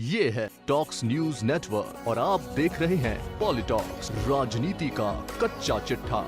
ये है talks news network और आप देख रहे हैं पॉलिटॉक्स, राजनीति का कच्चा चिट्ठा।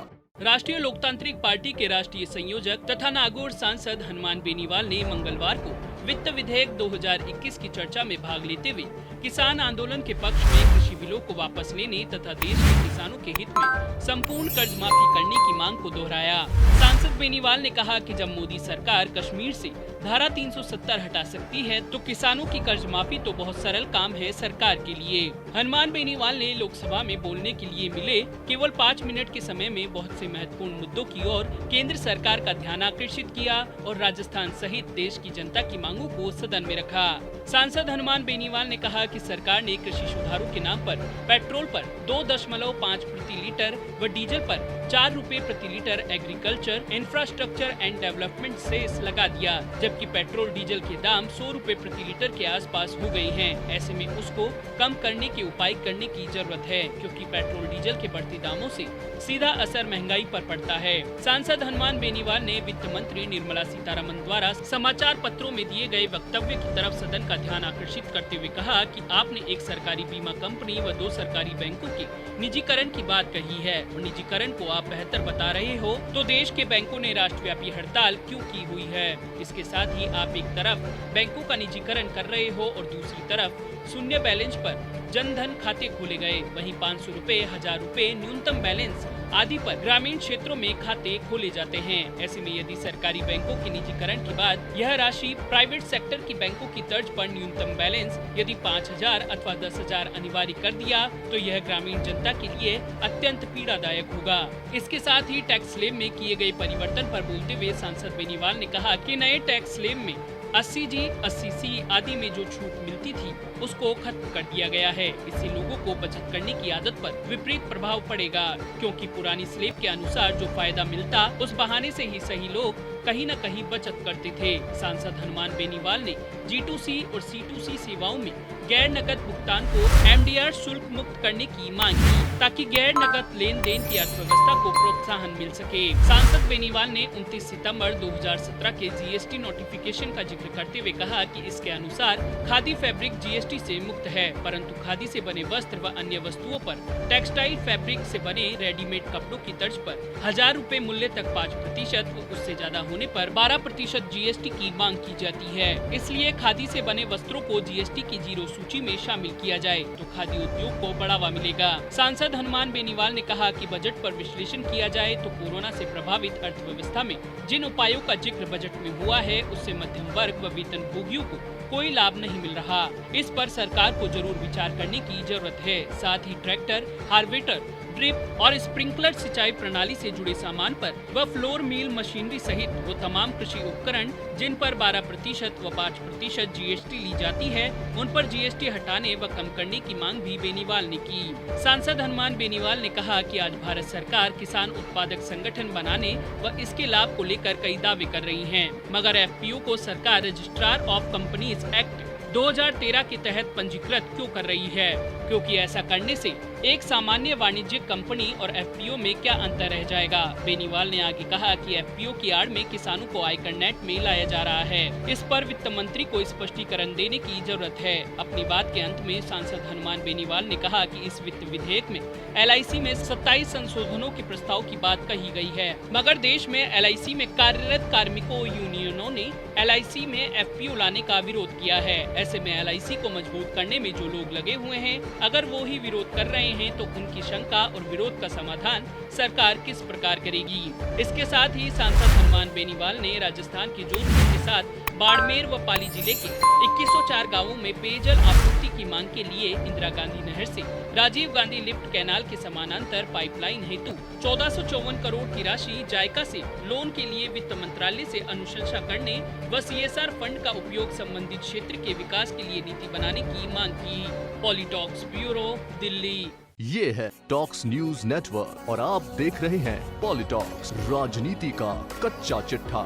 राष्ट्रीय लोकतांत्रिक पार्टी के राष्ट्रीय संयोजक तथा नागौर सांसद हनुमान बेनीवाल ने मंगलवार को वित्त विधेयक 2021 की चर्चा में भाग लेते हुए किसान आंदोलन के पक्ष में कृषि बिलों को वापस लेने तथा देश के किसानों के हित में संपूर्ण कर्ज माफी करने की मांग को दोहराया। सांसद बेनीवाल ने कहा कि जब मोदी सरकार कश्मीर से धारा 370 हटा सकती है तो किसानों की कर्ज माफी तो बहुत सरल काम है सरकार के लिए। हनुमान बेनीवाल ने लोकसभा में बोलने के लिए मिले केवल 5 मिनट के समय में बहुत से महत्वपूर्ण मुद्दों की ओर केंद्र सरकार का ध्यान आकर्षित किया और राजस्थान सहित देश की जनता की मांगों को सदन में रखा। सांसद हनुमान बेनीवाल ने कहा कि सरकार ने कृषि सुधारों के नाम पर पेट्रोल पर 2.5 प्रति लीटर व डीजल पर 4 रुपए प्रति litre agriculture, infrastructure and development cess लगा दिया, जबकि पेट्रोल डीजल के दाम 100 रुपए प्रति लीटर के आसपास हो गए हैं। ऐसे में उसको कम करने के उपाय करने की जरूरत है, क्योंकि पेट्रोल डीजल के बढ़ते दामों से सीधा असर महंगाई पर पड़ता है। सांसद हनुमान बेनीवाल ने वित्त मंत्री निर्मला सीतारमण द्वारा समाचार पत्रों में दिए गए वक्तव्य की तरफ सदन का ध्यान आकर्षित करते हुए कहा कि आपने एक सरकारी बीमा कंपनी व 2 सरकारी बैंकों के निजीकरण की बात कही है और निजीकरण को आप बेहतर बता रहे हो, तो देश के बैंकों ने राष्ट्रव्यापी हड़ताल क्यों की हुई है। इसके साथ ही आप एक तरफ बैंकों का निजीकरण कर रहे हो और दूसरी तरफ शून्य बैलेंस पर जनधन खाते खोले गए, वहीं 500 रुपए, 1000 रुपए न्यूनतम बैलेंस आदि पर ग्रामीण क्षेत्रों में खाते खोले जाते हैं। ऐसे में यदि सरकारी बैंकों के निजीकरण के बाद यह राशि प्राइवेट सेक्टर की बैंकों की तर्ज पर न्यूनतम बैलेंस यदि 5000 अथवा 10,000 अनिवार्य कर दिया तो यह ग्रामीण जनता के लिए अत्यंत पीड़ादायक होगा। इसके साथ ही टैक्स स्लैब में किए गए परिवर्तन पर बोलते हुए सांसद बेनीवाल ने कहा कि नए टैक्स स्लैब में 80G, 80C आदि में जो छूट मिलती थी उसको खत्म कर दिया गया है। इससे लोगों को बचत करने की आदत पर विपरीत प्रभाव पड़ेगा, क्योंकि पुरानी स्लैब के अनुसार जो फायदा मिलता उस बहाने से ही सही लोग कहीं न कहीं बचत करते थे। सांसद हनुमान बेनीवाल ने G2C और C2C सेवाओं में गैर नकद भुगतान को MDR शुल्क मुक्त करने की मांग की, ताकि गैर नकद लेन देन की अर्थव्यवस्था को प्रोत्साहन मिल सके। सांसद बेनीवाल ने 29 सितंबर 2017 के GST नोटिफिकेशन का जिक्र करते हुए कहा कि इसके अनुसार खादी फैब्रिक GST से मुक्त है, परंतु खादी से बने वस्त्र व अन्य वस्तुओं पर टेक्सटाइल फैब्रिक से बने रेडीमेड कपड़ों की तर्ज पर 1000 रुपए मूल्य तक 5% व उससे ज्यादा होने पर 12% GST की मांग की जाती है। इसलिए खादी से बने वस्त्रों को GST की जीरो सूची में शामिल किया जाए तो खादी उद्योग को बढ़ावा मिलेगा। सांसद हनुमान बेनीवाल ने कहा कि बजट पर विश्लेषण किया जाए तो कोरोना से प्रभावित अर्थव्यवस्था में जिन उपायों का जिक्र बजट में हुआ है उससे मध्यम वर्ग व वेतन भोगियों को कोई लाभ नहीं मिल रहा। इस पर सरकार को जरूर विचार करने की जरूरत है। साथ ही ट्रैक्टर, हार्वेस्टर, ड्रिप और स्प्रिंकलर सिंचाई प्रणाली से जुड़े सामान पर व फ्लोर मिल मशीनरी सहित वो तमाम कृषि उपकरण जिन पर 12% व 5% GST ली जाती है उन पर GST हटाने व कम करने की मांग भी बेनीवाल ने की। सांसद हनुमान बेनीवाल ने कहा कि आज भारत सरकार किसान उत्पादक संगठन बनाने व इसके लाभ को लेकर कई दावे कर रही है, मगर FPO को सरकार रजिस्ट्रार ऑफ कंपनीज एक्ट 2013 के तहत पंजीकृत क्यों कर रही है, क्योंकि ऐसा करने से एक सामान्य वाणिज्यिक कंपनी और FPO में क्या अंतर रह जाएगा। बेनीवाल ने आगे कहा कि FPO की आड़ में किसानों को आयकर नेट में लाया जा रहा है। इस पर वित्त मंत्री को स्पष्टीकरण देने की जरूरत है। अपनी बात के अंत में सांसद हनुमान बेनीवाल ने कहा कि इस वित्त विधेयक में LIC में 27 संशोधनों के प्रस्ताव की बात कही गई है, मगर देश में LIC में कार्यरत कार्मिकों यूनियनों ने LIC में FPO लाने का विरोध किया है। ऐसे में LIC को मजबूत करने में जो लोग लगे हुए हैं, अगर वो ही विरोध कर रहे हैं तो उनकी शंका और विरोध का समाधान सरकार किस प्रकार करेगी। इसके साथ ही सांसद हनुमान बेनीवाल ने राजस्थान के जोधपुर के साथ बाड़मेर व पाली जिले के 2104 गांवों में पेयजल आपूर्ति की मांग के लिए इंदिरा गांधी नहर से राजीव गांधी लिफ्ट कैनाल के समानांतर पाइपलाइन हेतु 1454 करोड़ की राशि जायका से लोन के लिए वित्त मंत्रालय से अनुशंसा करने व CSR फंड का उपयोग संबंधित क्षेत्र के विकास के लिए नीति बनाने की मांग की। पॉलिटॉक्स ब्यूरो, दिल्ली। ये है टॉक्स न्यूज नेटवर्क और आप देख रहे हैं पॉलिटॉक्स, राजनीति का कच्चा चिट्ठा।